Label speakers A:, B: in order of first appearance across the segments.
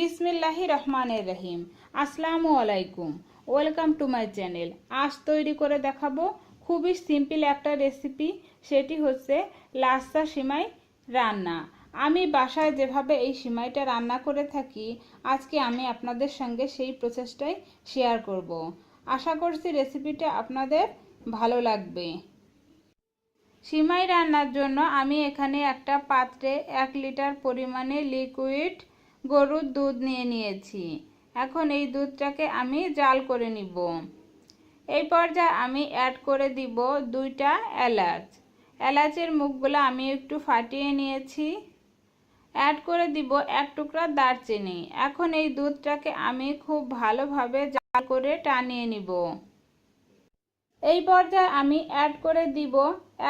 A: বিসমিল্লাহির রহমানির রহিম। আসসালামু আলাইকুম, ওয়েলকাম টু মাই চ্যানেল। আজ তৈরি করে দেখাবো খুবই সিম্পল একটা রেসিপি, সেটি হচ্ছে লাচ্ছা সিমাই রান্না। আমি বাসায় যেভাবে এই সিমাইটা রান্না করে থাকি, আজকে আমি আপনাদের সঙ্গে সেই প্রসেসটাই শেয়ার করব। আশা করছি রেসিপিটা আপনাদের ভালো লাগবে। সিমাই রান্নার জন্য আমি এখানে একটা পাত্রে 1 লিটার পরিমাণে লিকুইড গরুর দুধ নিয়ে নিয়েছি। এখন এই দুধটাকে আমি জাল করে নিব। এই পর্যায়ে আমি অ্যাড করে দিব 2টা এলাচ। এলাচের মুখগুলো আমি একটু ফাটিয়ে নিয়েছি। অ্যাড করে দিব 1 টুকরা দারচিনি। এখন এই দুধটাকে আমি খুব ভালোভাবে জাল করে টানিয়ে নিব। এই পর্যায়ে আমি অ্যাড করে দিব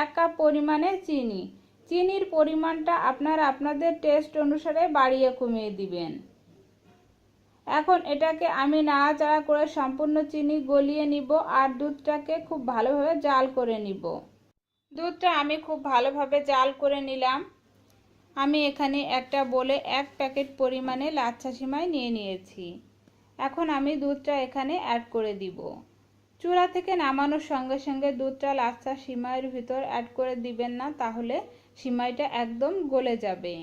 A: 1 কাপ পরিমাণে চিনি। চিনির পরিমাণটা আপনারা আপনাদের টেস্ট অনুসারে বাড়িয়ে কমিয়ে দিবেন। এখন এটাকে আমি নাড়াচাড়া করে সম্পূর্ণ চিনি গলিয়ে নিব আর দুধটাকে খুব ভালোভাবে জাল করে নিব। দুধটা আমি খুব ভালোভাবে জাল করে নিলাম। আমি এখানে একটা বলে 1 প্যাকেট পরিমাণে লাচ্ছা সিমাই নিয়ে নিয়েছি। এখন আমি দুধটা এখানে অ্যাড করে দিব। চুলা থেকে নামানোর সঙ্গে সঙ্গে দুধটা লাচ্ছা সিমাইয়ের ভিতর অ্যাড করে দিবেন না, তাহলে সিমাইটা একদম গলে যাবে।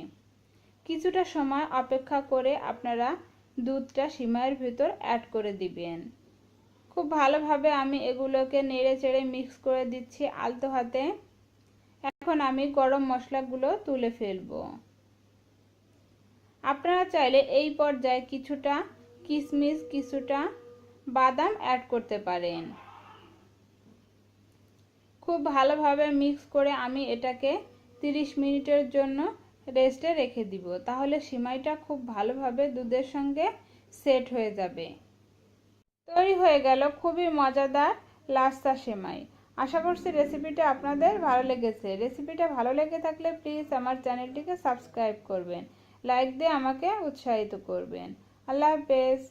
A: কিছুটা সময় অপেক্ষা করে আপনারা দুধটা সিমাইয়ের ভিতর অ্যাড করে দিবেন। খুব ভালোভাবে আমি এগুলোকে নেড়ে চেড়ে মিক্স করে দিচ্ছি আলতো হাতে। এখন আমি গরম মশলাগুলো তুলে ফেলব। আপনারা চাইলে এই পর্যায়ে কিছুটা কিশমিশ, কিছুটা বাদাম অ্যাড করতে পারেন। খুব ভালোভাবে মিক্স করে আমি এটাকে 30 মিনিটের জন্য রেস্টে রেখে দিব। তাহলে সিমাইটা খুব ভালোভাবে দুধের সঙ্গে সেট হয়ে যাবে। তৈরি হয়ে গেল খুবই মজাদার লাচ্ছা সিমাই। আশা করছি রেসিপিটা আপনাদের ভালো লেগেছে। রেসিপিটা ভালো লেগে থাকলে প্লিজ আমার চ্যানেলটিকে সাবস্ক্রাইব করবেন, লাইক দিয়ে আমাকে উৎসাহিত করবেন। আল্লাহ হাফেজ।